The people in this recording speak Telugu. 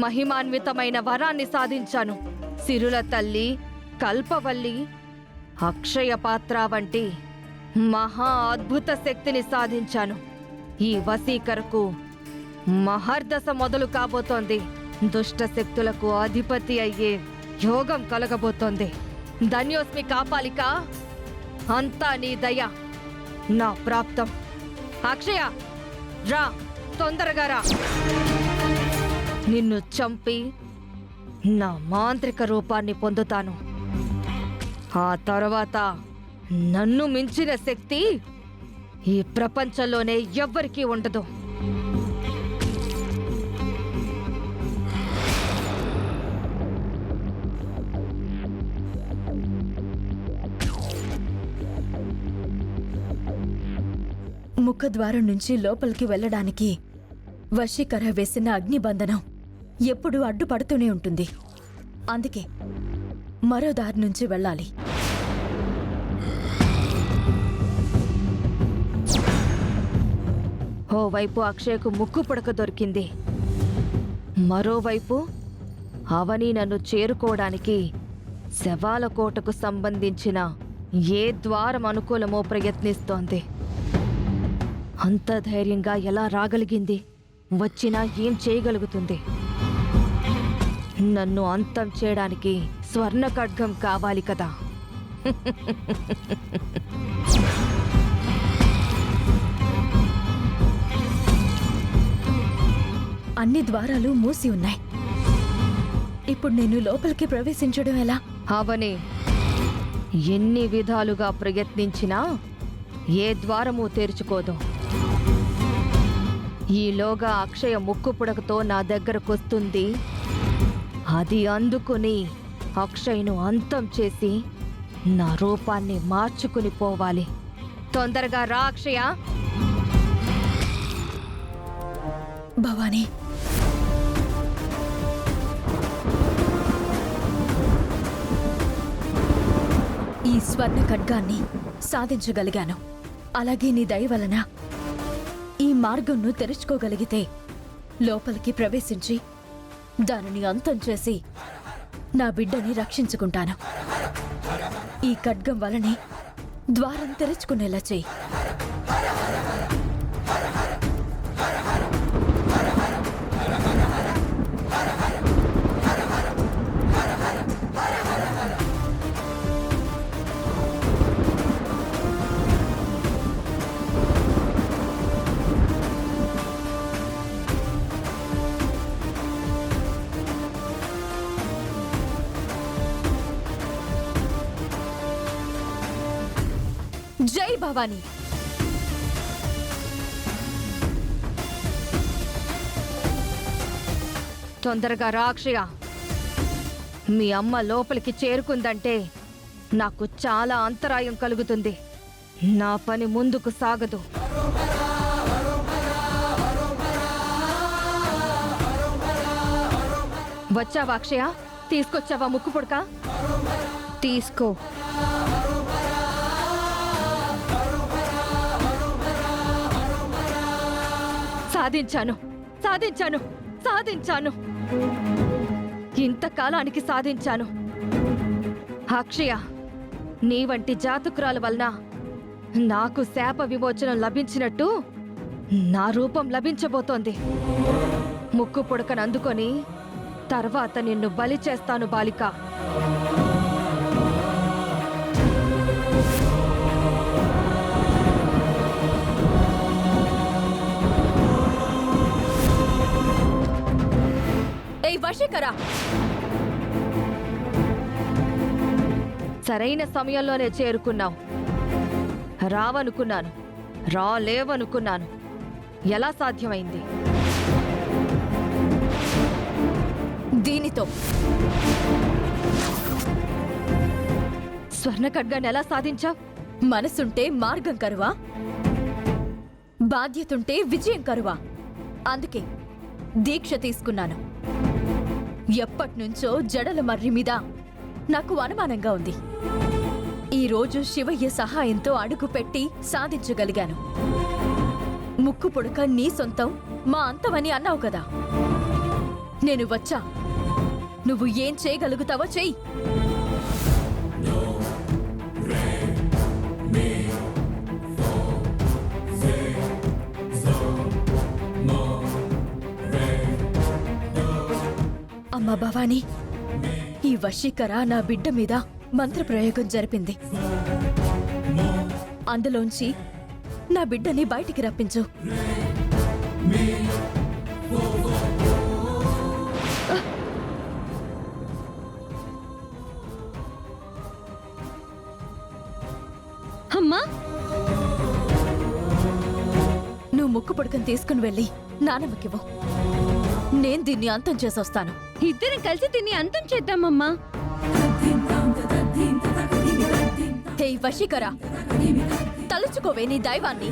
మహిమాన్వితమైన వరాన్ని సాధించాను. సిరుల తల్లి, కల్పవల్లి, అక్షయ పాత్ర వంటి మహా అద్భుత శక్తిని సాధించాను. ఈ వశీకరకు మహర్దశ మొదలు కాబోతోంది. దుష్ట శక్తులకు అధిపతి అయ్యే యోగం కలగబోతోంది. ధన్యోస్మి కాపాలిక, అంతా నీ దయ, నా ప్రాప్తం. అక్షయ, రా, తొందరగా రా. నిన్ను చంపి నా మాంత్రిక రూపాన్ని పొందుతాను. ఆ తర్వాత నన్ను మించిన శక్తి ఈ ప్రపంచంలోనే ఎవ్వరికీ ఉండదు. ముఖద్వారం నుంచి లోపలికి వెళ్ళడానికి వశీకర వేసిన అగ్నిబంధనం ఎప్పుడూ అడ్డుపడుతూనే ఉంటుంది. అందుకే మరో దారి నుంచి వెళ్ళాలి. ఓవైపు అక్షయ్కు ముక్కు పుడక దొరికింది, మరోవైపు అవని నన్ను చేరుకోవడానికి శవాల కోటకు సంబంధించిన ఏ ద్వారం అనుకూలమో ప్రయత్నిస్తోంది. అంత ధైర్యంగా ఎలా రాగలిగింది? వచ్చినా ఏం చేయగలుగుతుంది? నన్ను అంతం చేయడానికి స్వర్ణ ఖడ్గం కావాలి కదా. అన్ని ద్వారాలు మూసి ఉన్నాయి. ఇప్పుడు నేను లోపలికి ప్రవేశించడం ఎలా? అవని ఎన్ని విధాలుగా ప్రయత్నించినా ఏ ద్వారము తెరుచుకోదు. ఈలోగా అక్షయ ముక్కు పుడకతో నా దగ్గరకొస్తుంది. అది అందుకుని అక్షయ్ను అంతం చేసి నా రూపాన్ని మార్చుకుని పోవాలి. తొందరగా రా అక్షయ. భవానీ, ఈ స్వర్ణ ఖడ్గాన్ని సాధించగలిగాను. అలాగే నీ దయ వలన ఈ మార్గంను తెరుచుకోగలిగితే లోపలికి ప్రవేశించి దానిని అంతం చేసి నా బిడ్డని రక్షించుకుంటాను. ఈ ఖడ్గం వలనే ద్వారం తెరుచుకునేలా చెయ్యి. జై భవానీ. తొందరగా రా అక్షయ. మీ అమ్మ లోపలికి చేరుకుందంటే నాకు చాలా అంతరాయం కలుగుతుంది. నా పని ముందుకు సాగదు. వచ్చావా అక్షయ? తీసుకొచ్చావా ముక్కు పుడక? తీసుకో. సాధించాను, సాధించాను, సాధించాను. ఇంతకాలానికి సాధించాను. అక్షయ, నీ వంటి జాతకురాల వలన నాకు శాప విమోచనం లభించినట్టు నా రూపం లభించబోతోంది. ముక్కు పుడకను అందుకొని తర్వాత నిన్ను బలి చేస్తాను బాలిక. వశీకర, సరైన సమయంలోనే చేరుకున్నావు. రావనుకున్నాను, రాలేవనుకున్నాను. ఎలా సాధ్యమైంది? దీనితో స్వర్ణ ఖడ్గాన్ని ఎలా సాధించావు? మనసుంటే మార్గం కరువా, బాధ్యతుంటే విజయం కరువా. అందుకే దీక్ష తీసుకున్నాను. ఎప్పట్నుంచో జడల మర్రి మీద నాకు అనుమానంగా ఉంది. ఈరోజు శివయ్య సహాయంతో అడుగుపెట్టి సాధించగలిగాను. ముక్కు పుడక నీ సొంతం, మా అంతమని అన్నావు కదా. నేను వచ్చా. నువ్వు ఏం చేయగలుగుతావో చెయ్యి. అమ్మా భవానీ, ఈ వశీకర నా బిడ్డ మీద మంత్రప్రయోగం జరిపింది. అందులోంచి నా బిడ్డని బయటికి రప్పించు. అమ్మా, నువ్వు ముక్కు పుడకని తీసుకుని వెళ్ళి నానమ్మకివ్వు. నేను దీన్ని అంతం చేసొస్తాను. ఇద్దరం కలిసి తిని అంతం చేద్దామమ్మా. హే వశీకర, తలుచుకోవే నీ దైవాన్ని.